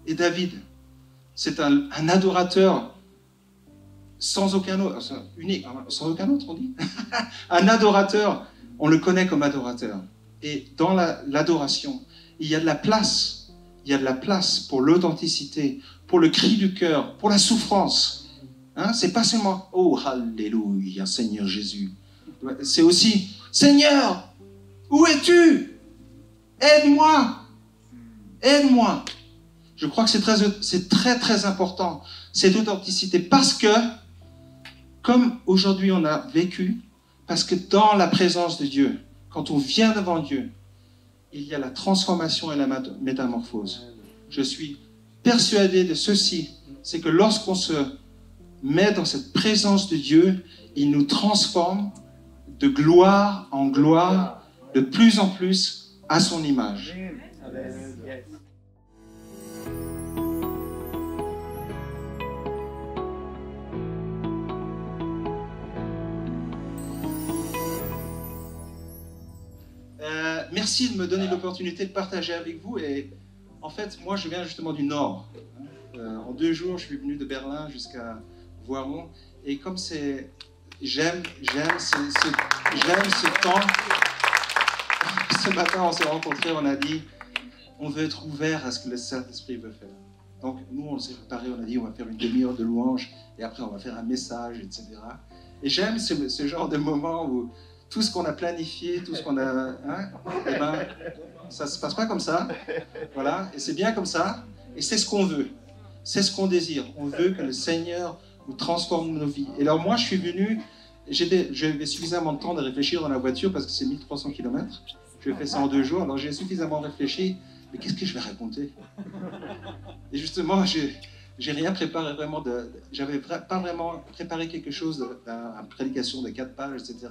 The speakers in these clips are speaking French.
Et David, c'est un adorateur sans aucun autre, unique, sans aucun autre, on dit. Un adorateur, on le connaît comme adorateur. Et dans l'adoration, il y a de la place. Il y a de la place pour l'authenticité, pour le cri du cœur, pour la souffrance. Hein? C'est pas seulement « Oh, Alléluia, Seigneur Jésus ». C'est aussi « Seigneur, où es-tu? Aide-moi, aide-moi ». Je crois que c'est très, très important, cette authenticité, parce que, comme aujourd'hui on a vécu, parce que dans la présence de Dieu, quand on vient devant Dieu, il y a la transformation et la métamorphose. Je suis persuadé de ceci, c'est que lorsqu'on se met dans cette présence de Dieu, il nous transforme de gloire en gloire, de plus en plus à son image. Merci de me donner l'opportunité de partager avec vous. Et en fait, moi, je viens justement du Nord. En 2 jours, je suis venu de Berlin jusqu'à Voiron. Et comme c'est... J'aime ce temps. Ce matin, on s'est rencontrés, on a dit, on veut être ouvert à ce que le Saint-Esprit veut faire. Donc, nous, on s'est préparé, on a dit, on va faire une demi-heure de louange, et après, on va faire un message, etc. Et j'aime ce genre de moment où tout ce qu'on a planifié, tout ce qu'on a... Hein, eh ben, ça ne se passe pas comme ça. Voilà, et c'est bien comme ça. Et c'est ce qu'on veut. C'est ce qu'on désire. On veut que le Seigneur nous transforme nos vies. Et alors moi, je suis venu... J'avais suffisamment de temps de réfléchir dans la voiture parce que c'est 1300 km. Je fais ça en 2 jours. Alors j'ai suffisamment réfléchi. Mais qu'est-ce que je vais raconter? Et justement, j'ai rien préparé vraiment. J'avais pas vraiment préparé quelque chose, une prédication de 4 pages, etc.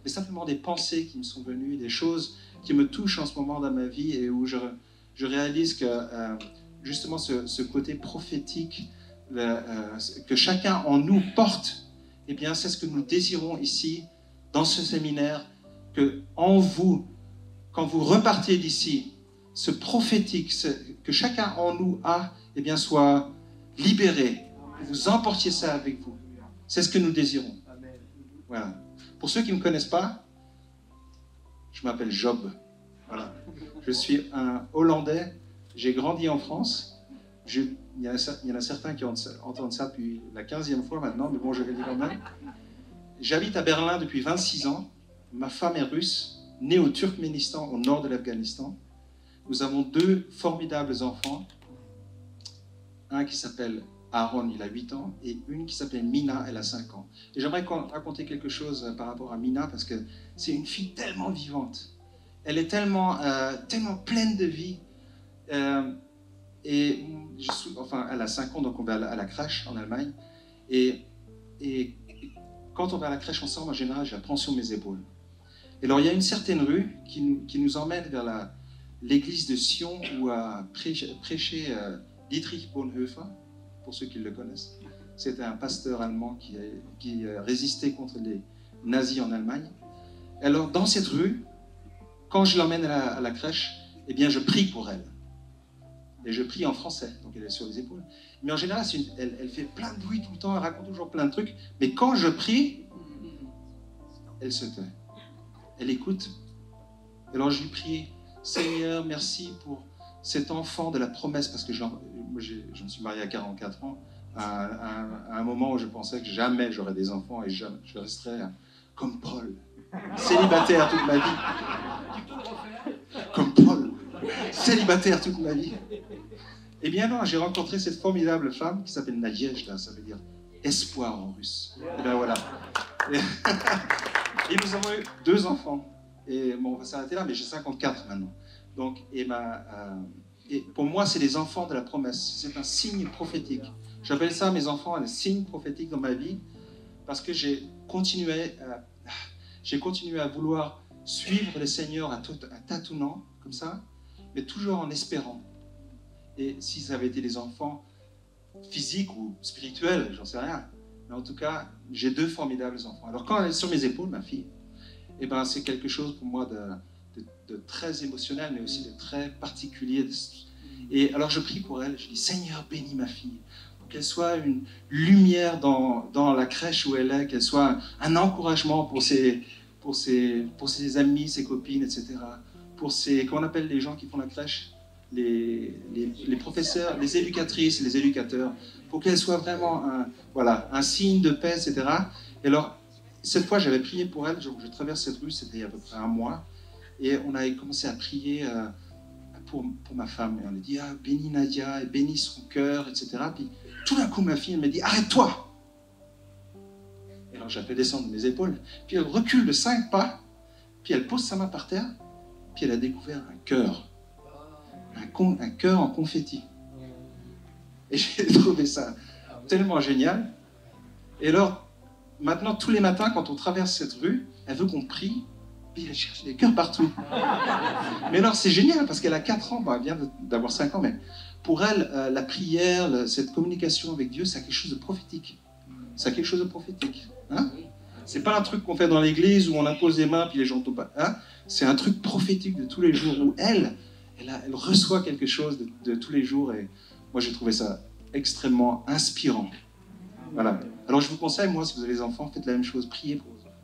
Mais simplement des pensées qui me sont venues, des choses qui me touchent en ce moment dans ma vie et où je réalise que justement ce côté prophétique que chacun en nous porte, eh bien c'est ce que nous désirons ici, dans ce séminaire, que en vous, quand vous repartez d'ici, ce prophétique que chacun en nous a, eh bien soit libéré, que vous emportiez ça avec vous. C'est ce que nous désirons. Voilà. Pour ceux qui ne me connaissent pas, je m'appelle Job. Voilà. Je suis un Hollandais. J'ai grandi en France. Il y en a certains qui entendent ça depuis la 15e fois maintenant, mais bon, je vais le dire quand même. J'habite à Berlin depuis 26 ans. Ma femme est russe, née au Turkménistan, au nord de l'Afghanistan. Nous avons 2 formidables enfants. Un qui s'appelle Aaron, il a 8 ans, et une qui s'appelle Mina, elle a 5 ans. Et j'aimerais raconter quelque chose par rapport à Mina, parce que c'est une fille tellement vivante. Elle est tellement pleine de vie. Et elle a 5 ans, donc on va à la crèche en Allemagne. Et quand on va à la crèche ensemble, en général, je la prends sur mes épaules. Et alors, il y a une certaine rue qui nous emmène vers l'église de Sion, où a prêché Dietrich Bonhoeffer, pour ceux qui le connaissent. C'était un pasteur allemand qui résistait contre les nazis en Allemagne. Alors, dans cette rue, quand je l'emmène à la crèche, eh bien, je prie pour elle. Et je prie en français, donc elle est sur les épaules. Mais en général, elle fait plein de bruit tout le temps, elle raconte toujours plein de trucs. Mais quand je prie, elle se tait. Elle écoute. Alors je lui prie, Seigneur, merci pour cet enfant de la promesse, parce que je me suis marié à 44 ans, à un moment où je pensais que jamais j'aurais des enfants et je resterais comme Paul, célibataire toute ma vie. Comme Paul, célibataire toute ma vie. Eh bien non, j'ai rencontré cette formidable femme qui s'appelle Nadejda, ça veut dire espoir en russe. Et bien voilà. Et nous avons eu 2 enfants. Et bon, on va s'arrêter là, mais j'ai 54 maintenant. Donc, et pour moi, c'est les enfants de la promesse. C'est un signe prophétique. J'appelle ça, mes enfants, un signe prophétique dans ma vie, parce que j'ai continué à vouloir suivre le Seigneur à tâtonnant, comme ça, mais toujours en espérant. Et si ça avait été des enfants physiques ou spirituels, j'en sais rien. Mais en tout cas, j'ai 2 formidables enfants. Alors quand elle est sur mes épaules, ma fille, eh ben, c'est quelque chose pour moi de très émotionnel, mais aussi de très particulier. Et alors je prie pour elle, je dis Seigneur, bénis ma fille, pour qu'elle soit une lumière dans la crèche où elle est, qu'elle soit un encouragement pour ses amis, ses copines, etc. Pour comment on appelle les gens qui font la crèche, les professeurs, les éducatrices, les éducateurs, pour qu'elle soit vraiment un signe de paix, etc. Et alors, cette fois, j'avais prié pour elle, je traverse cette rue, c'était il y a à peu près un mois, et on avait commencé à prier pour ma femme, et on a dit bénis Nadia, et bénis son cœur, etc. Puis tout d'un coup, ma fille, elle me dit arrête-toi. Et alors, j'ai fait descendre mes épaules, puis elle recule de 5 pas, puis elle pose sa main par terre, puis elle a découvert un cœur, un cœur en confetti. Et j'ai trouvé ça tellement génial. Et alors, maintenant, tous les matins, quand on traverse cette rue, elle veut qu'on prie, puis elle cherche des cœurs partout. Mais alors, c'est génial, parce qu'elle a 4 ans, elle vient d'avoir 5 ans, mais pour elle, la prière, cette communication avec Dieu, c'est quelque chose de prophétique. C'est quelque chose de prophétique. Hein? C'est pas un truc qu'on fait dans l'église où on impose les mains, puis les gens tombent pas. Hein? C'est un truc prophétique de tous les jours, où elle reçoit quelque chose de tous les jours, et moi, j'ai trouvé ça extrêmement inspirant. Voilà. Alors, je vous conseille, moi, si vous avez des enfants, faites la même chose, priez pour vos enfants.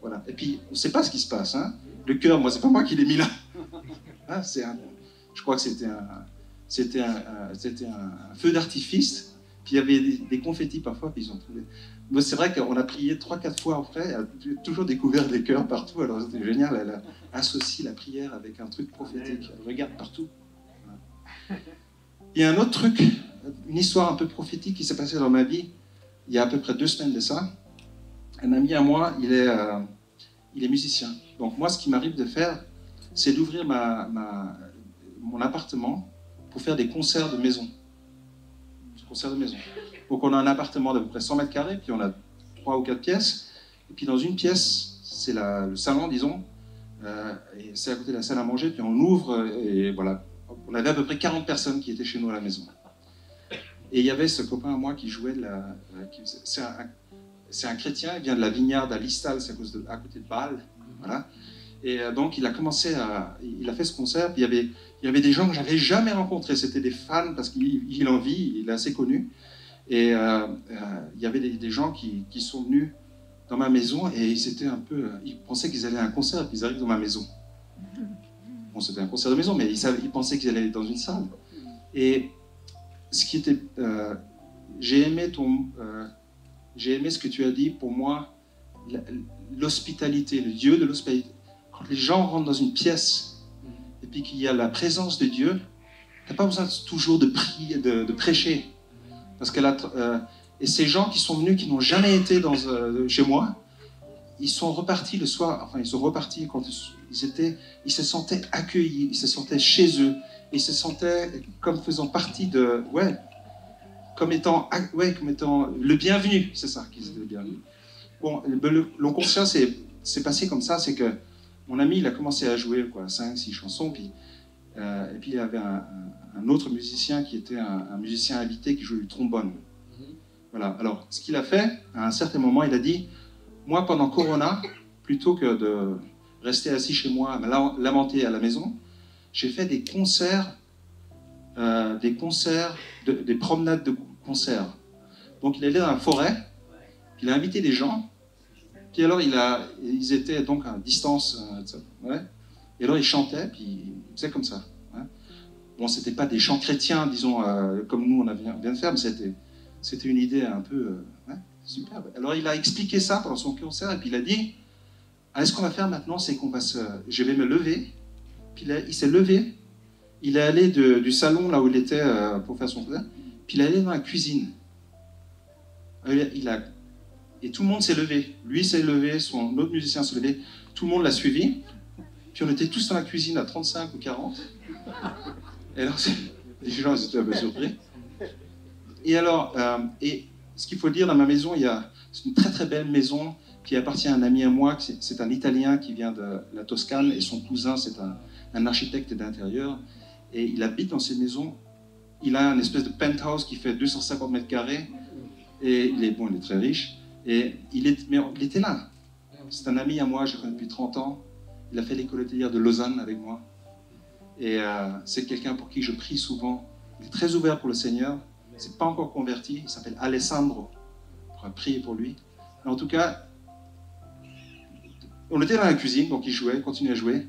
Voilà. Et puis, on ne sait pas ce qui se passe. Hein. Le cœur, moi, c'est pas moi qui l'ai mis là. Hein, je crois que c'était un feu d'artifice. Puis, il y avait des confettis parfois, puis ils ont trouvé. Moi, c'est vrai qu'on a prié 3-4 fois après, elle a toujours découvert des cœurs partout. Alors, c'était génial. Elle a associé la prière avec un truc prophétique. Elle regarde partout. Voilà. Il y a un autre truc, une histoire un peu prophétique qui s'est passée dans ma vie, il y a à peu près 2 semaines de ça. Un ami à moi, il est musicien. Donc moi, ce qui m'arrive de faire, c'est d'ouvrir mon appartement pour faire des concerts de maison. Donc on a un appartement d'à peu près 100 mètres carrés, puis on a 3 ou 4 pièces. Et puis dans une pièce, c'est le salon, disons, et c'est à côté de la salle à manger, puis on ouvre, et voilà. On avait à peu près 40 personnes qui étaient chez nous à la maison. Et il y avait ce copain à moi qui jouait c'est un chrétien, il vient de la Vignarde à Listal, c'est à côté de Bâle. Voilà. Et donc il a fait ce concert, puis il y avait des gens que j'avais jamais rencontrés, c'était des fans, parce qu'il en vit, il est assez connu. Et il y avait des gens qui sont venus dans ma maison, et ils pensaient qu'ils allaient à un concert, puis ils arrivent dans ma maison. Bon, c'était un concert de maison, mais ils pensaient qu'ils allaient dans une salle. Et j'ai aimé ce que tu as dit. Pour moi, l'hospitalité, le Dieu de l'hospitalité. Quand les gens rentrent dans une pièce et puis qu'il y a la présence de Dieu, t'as pas besoin toujours de prier, de prêcher, parce et ces gens qui sont venus, qui n'ont jamais été chez moi, ils sont repartis le soir. Enfin, ils sont repartis quand ils se sentaient accueillis, ils se sentaient chez eux, ils se sentaient comme faisant partie comme étant le bienvenu, c'est ça qu'ils étaient le bienvenu. Bon, le concert c'est passé comme ça, c'est que mon ami, il a commencé à jouer 5-6 chansons, puis, et puis il y avait un autre musicien qui était un musicien invité qui jouait du trombone. Voilà. Alors, ce qu'il a fait, à un certain moment, il a dit, moi, pendant Corona, plutôt que de rester assis chez moi, à me lamenter à la maison, j'ai fait des concerts, des promenades de concerts. Donc il allait dans la forêt, il a invité des gens, puis alors ils étaient donc à distance, ouais, et alors ils chantaient, puis ils faisaient comme ça. Ouais. Bon, c'était pas des chants chrétiens, disons, comme nous on vient de faire, mais c'était une idée un peu superbe. Alors il a expliqué ça pendant son concert, et puis il a dit, ce qu'on va faire maintenant, c'est je vais me lever. Puis il s'est levé, il est allé du salon là où il était pour faire son concert, puis il est allé dans la cuisine. Et tout le monde s'est levé. Lui s'est levé, son autre musicien s'est levé, tout le monde l'a suivi. Puis on était tous dans la cuisine à 35 ou 40. Et alors, les gens étaient un peu surpris. Et alors, et ce qu'il faut dire, dans ma maison, c'est une très très belle maison qui appartient à un ami à moi, c'est un Italien qui vient de la Toscane, et son cousin, c'est un architecte d'intérieur. Et il habite dans cette maison. Il a une espèce de penthouse qui fait 250 mètres carrés. Et il est très riche. Et il était là. C'est un ami à moi, je le connais depuis 30 ans. Il a fait l'école hôtelière de Lausanne avec moi. Et c'est quelqu'un pour qui je prie souvent. Il est très ouvert pour le Seigneur. Il ne s'est pas encore converti. Il s'appelle Alessandro. On pourra prier pour lui. Mais en tout cas, on était dans la cuisine, donc il jouait, il continuait à jouer.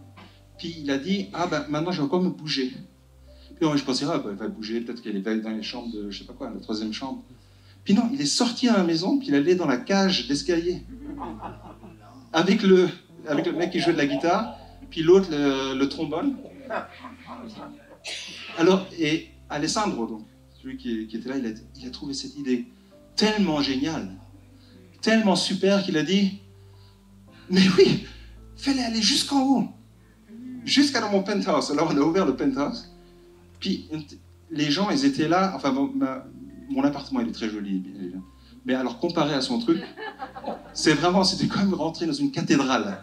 Puis il a dit, ah ben maintenant je vais encore me bouger. Puis je pensais, ah ben, il va bouger, peut-être qu'il est dans les chambres de, je sais pas quoi, la troisième chambre. Puis non, il est sorti à la maison, puis il allait dans la cage d'escalier. Avec le mec qui jouait de la guitare, puis l'autre le trombone. Alors, et Alessandro, donc, celui qui était là, il a trouvé cette idée tellement géniale, tellement super qu'il a dit, mais oui, fais-les aller jusqu'en haut, jusqu'à dans mon penthouse. Alors on a ouvert le penthouse, puis les gens, ils étaient là, enfin mon appartement il est très joli, mais alors comparé à son truc, c'était comme rentrer dans une cathédrale.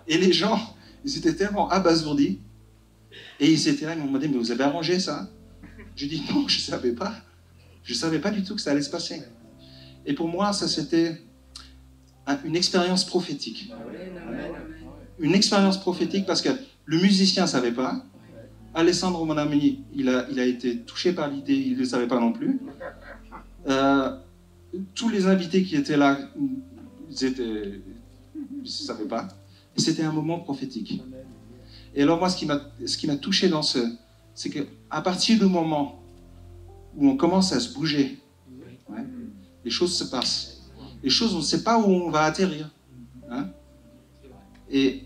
Et les gens, ils étaient tellement abasourdis, et ils étaient là, ils m'ont demandé, mais vous avez arrangé ça? J'ai dit non, je ne savais pas du tout que ça allait se passer. Et pour moi, ça c'était une expérience prophétique. Une expérience prophétique parce que le musicien ne savait pas. Alessandro, mon ami, il a été touché par l'idée, il ne le savait pas non plus. Tous les invités qui étaient là, ils ne savaient pas. Et c'était un moment prophétique. Et alors moi, ce qui m'a touché dans c'est qu'à partir du moment où on commence à se bouger, ouais, les choses se passent. Les choses, on ne sait pas où on va atterrir. Hein? Et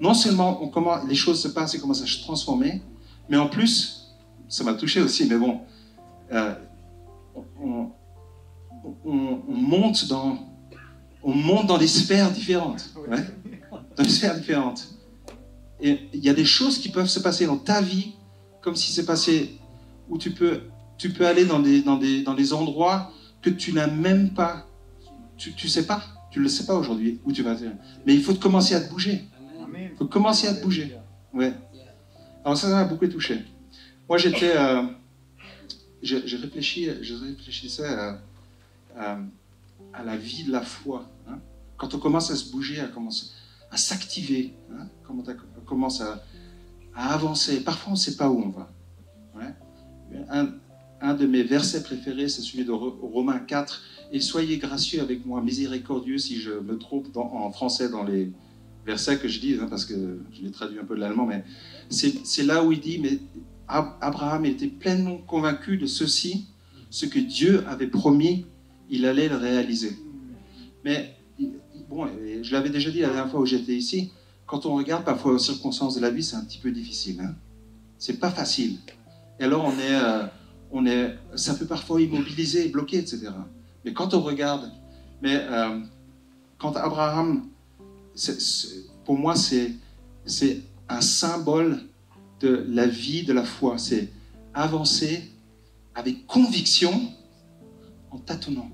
non seulement les choses se passent et commencent à se transformer, mais en plus, ça m'a touché aussi, mais bon, on monte dans des sphères différentes. Ouais? Dans des sphères différentes. Et il y a des choses qui peuvent se passer dans ta vie, comme si c'est passé, où tu peux aller dans des endroits que tu n'as même pas, tu sais pas, tu ne le sais pas aujourd'hui où tu vas atterrir. Mais il faut commencer à te bouger. Il faut commencer à te bouger. Ouais. Alors ça m'a beaucoup touché. Moi je réfléchissais à la vie de la foi. Hein. Quand on commence à se bouger, à s'activer, hein, quand on commence à avancer. Parfois on ne sait pas où on va. Ouais. Un de mes versets préférés, c'est celui de Romains 4. Et soyez gracieux avec moi, miséricordieux si je me trompe en français dans les versets que je dis, hein, parce que je les traduis un peu de l'allemand, mais c'est là où il dit, mais Abraham était pleinement convaincu de ceci, ce que Dieu avait promis, il allait le réaliser. Mais, bon, je l'avais déjà dit la dernière fois où j'étais ici, quand on regarde parfois aux circonstances de la vie, c'est un petit peu difficile. Hein. C'est pas facile. Et alors ça peut parfois immobiliser, bloquer, etc. Mais quand on regarde, quand Abraham, pour moi, c'est un symbole de la vie, de la foi. C'est avancer avec conviction en tâtonnant.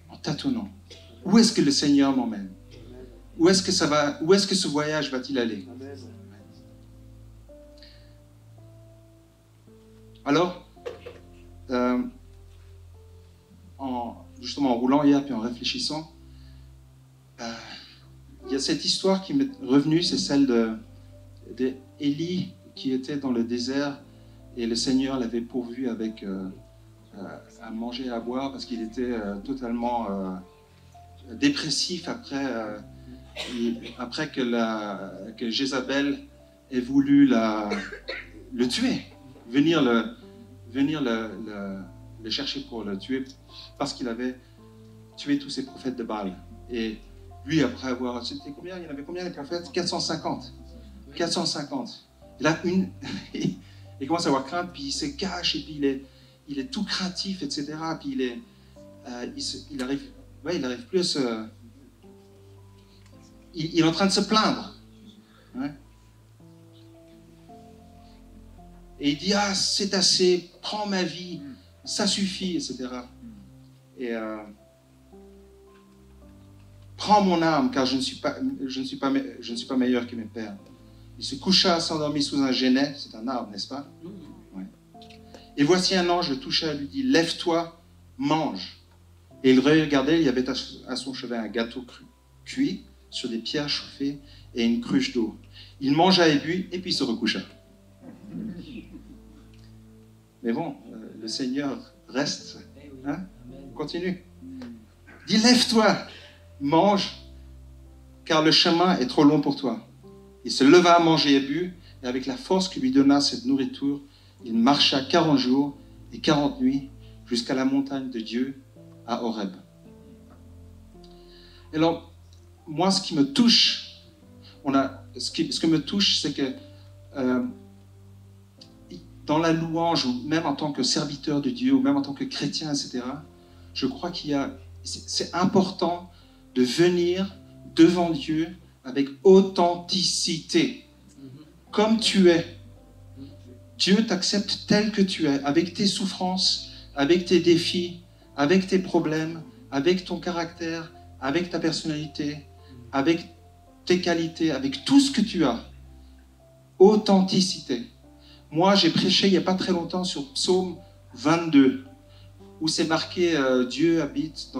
En tâtonnant. Où est-ce que le Seigneur m'emmène? Où est-ce que ce voyage va-t-il aller? Alors, justement en roulant hier puis en réfléchissant, il y a cette histoire qui m'est revenue, c'est celle d'Élie qui était dans le désert et le Seigneur l'avait pourvu avec à manger et à boire parce qu'il était totalement dépressif après que Jézabel ait voulu le tuer, venir le chercher pour le tuer parce qu'il avait tué tous ces prophètes de Baal. Et lui, après avoir... C'était combien? Il y en avait combien les prophètes? 450. 450. Et là, il commence à avoir crainte, puis il se cache, et puis il est tout craintif, etc. Puis il arrive plus à se... Il est en train de se plaindre. Ouais. Et il dit, ah, c'est assez, prends ma vie, ça suffit, etc. Et prends mon âme, car je ne suis pas meilleur que mes pères. Il se coucha, s'endormit sous un genêt, c'est un arbre, n'est-ce pas? Ouais. Et voici un ange le toucha et lui dit, lève-toi, mange. Et il regardait, il y avait à son chevet un gâteau cuit sur des pierres chauffées et une cruche d'eau. Il mangea et but, et puis il se recoucha. Mais bon, le Seigneur reste. Hein? Continue. Dis, lève-toi, mange, car le chemin est trop long pour toi. Il se leva à manger et but, et avec la force que lui donna cette nourriture, il marcha 40 jours et 40 nuits jusqu'à la montagne de Dieu à Horeb. Et alors, moi, ce qui me touche, ce que me touche, c'est que dans la louange, ou même en tant que serviteur de Dieu, ou même en tant que chrétien, etc., je crois c'est important de venir devant Dieu avec authenticité, comme tu es. Dieu t'accepte tel que tu es, avec tes souffrances, avec tes défis, avec tes problèmes, avec ton caractère, avec ta personnalité, avec tes qualités, avec tout ce que tu as. Authenticité. Moi, j'ai prêché il n'y a pas très longtemps sur Psaume 22, où c'est marqué Dieu habite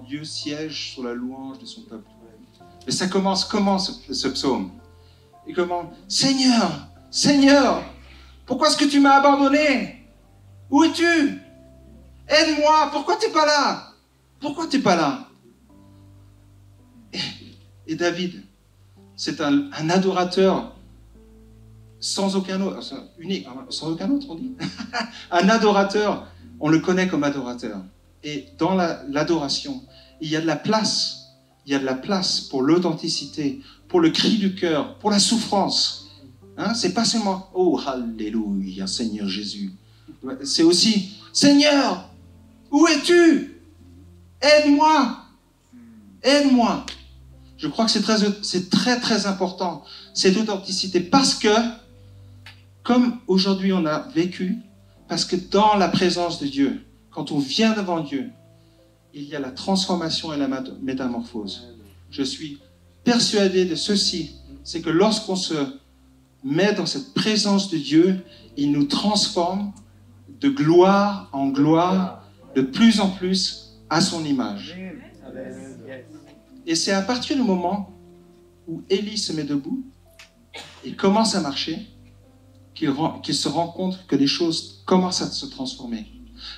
Dieu siège sur la louange de son peuple. Mais ça commence comment ce psaume? Et comment? Seigneur, Seigneur, pourquoi est-ce que tu m'as abandonné? Où es-tu? Aide-moi, pourquoi tu n'es pas là? Pourquoi tu n'es pas là? Et David, c'est un adorateur sans aucun autre, unique, sans aucun autre on dit. Un adorateur, on le connaît comme adorateur. Et dans l'adoration, il y a de la place. Il y a de la place pour l'authenticité, pour le cri du cœur, pour la souffrance. Hein? C'est pas seulement « Oh, alléluia, Seigneur Jésus ». C'est aussi « Seigneur, où es-tu? Aide-moi, aide-moi ». Je crois que c'est très, très important, cette authenticité, parce que, comme aujourd'hui on a vécu, parce que dans la présence de Dieu, quand on vient devant Dieu, il y a la transformation et la métamorphose. Je suis persuadé de ceci, c'est que lorsqu'on se met dans cette présence de Dieu, il nous transforme de gloire en gloire, de plus en plus à son image. Et c'est à partir du moment où Élie se met debout et commence à marcher qu'il se rend compte que les choses commencent à se transformer.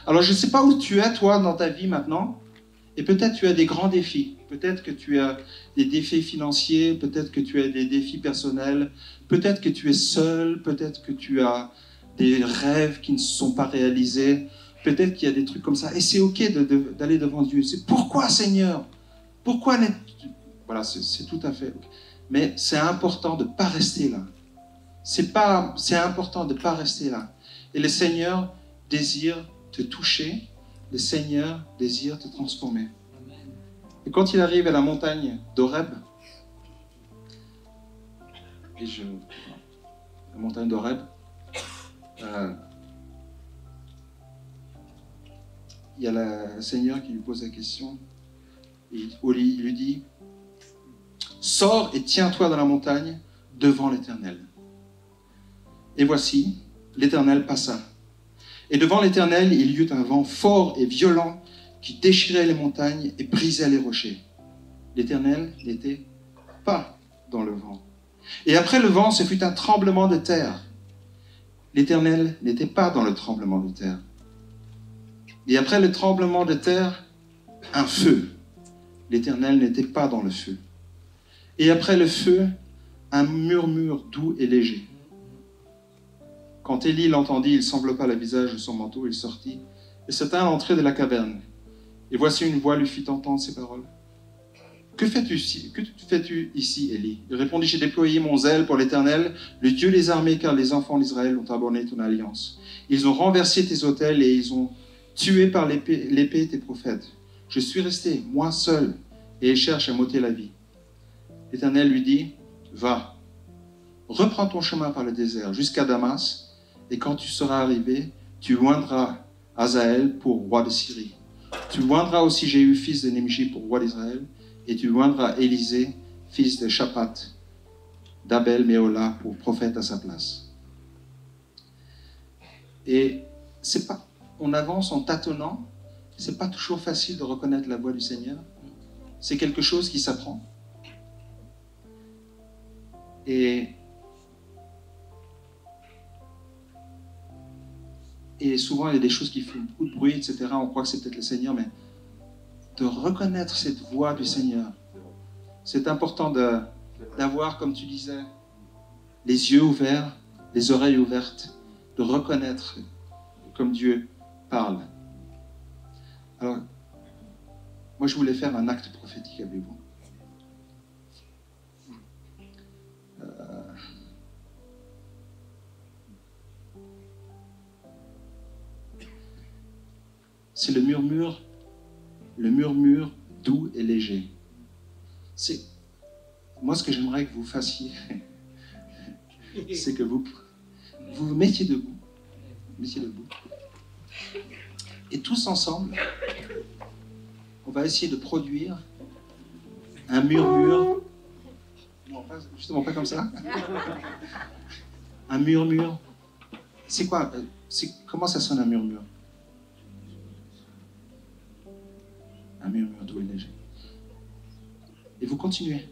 Alors je ne sais pas où tu es, toi, dans ta vie maintenant, et peut-être tu as des grands défis. Peut-être que tu as des défis financiers, peut-être que tu as des défis personnels, peut-être que tu es seul, peut-être que tu as des rêves qui ne se sont pas réalisés, peut-être qu'il y a des trucs comme ça. Et c'est OK d'aller devant Dieu. C'est pourquoi, Seigneur? Pourquoi Voilà, c'est tout à fait OK. Mais c'est important de ne pas rester là. C'est important de ne pas rester là. Et le Seigneur désire te toucher, le Seigneur désire te transformer. Et quand il arrive à la montagne d'Horeb, la montagne d'Horeb, il y a le Seigneur qui lui pose la question, et il lui dit, « Sors et tiens-toi dans la montagne devant l'Éternel. » Et voici, l'Éternel passa. Et devant l'Éternel, il y eut un vent fort et violent qui déchirait les montagnes et brisait les rochers. L'Éternel n'était pas dans le vent. Et après le vent, ce fut un tremblement de terre. L'Éternel n'était pas dans le tremblement de terre. Et après le tremblement de terre, un feu. L'Éternel n'était pas dans le feu. Et après le feu, un murmure doux et léger. Quand Élie l'entendit, il s'enveloppa le visage de son manteau, il sortit et se tint à l'entrée de la caverne. Et voici une voix lui fit entendre ces paroles. « Que fais-tu ici, Élie » Il répondit, « J'ai déployé mon zèle pour l'Éternel, le Dieu des armées, car les enfants d'Israël ont abandonné ton alliance. Ils ont renversé tes autels et ils ont tué par l'épée tes prophètes. Je suis resté, moi seul, et ils cherchent à m'ôter la vie. » L'Éternel lui dit, « Va, reprends ton chemin par le désert jusqu'à Damas, et quand tu seras arrivé, tu oindras Hazaël pour roi de Syrie. Tu oindras aussi Jéhu, fils de Nimshi, pour roi d'Israël, et tu oindras Élisée, fils de Shaphat, d'Abel Méhola, pour prophète à sa place. » Et c'est pas, on avance en tâtonnant, c'est pas toujours facile de reconnaître la voix du Seigneur. C'est quelque chose qui s'apprend. Et Et souvent, il y a des choses qui font beaucoup de bruit, etc. On croit que c'est peut-être le Seigneur, mais de reconnaître cette voix du Seigneur. C'est important d'avoir, comme tu disais, les yeux ouverts, les oreilles ouvertes, de reconnaître comme Dieu parle. Alors, moi, je voulais faire un acte prophétique avec vous. C'est le murmure doux et léger. C'est moi ce que j'aimerais que vous fassiez, c'est que vous vous mettiez debout, et tous ensemble, on va essayer de produire un murmure, non, justement pas comme ça, un murmure. C'est quoi? Comment ça sonne un murmure? Un murmure doux et léger. Et vous continuez.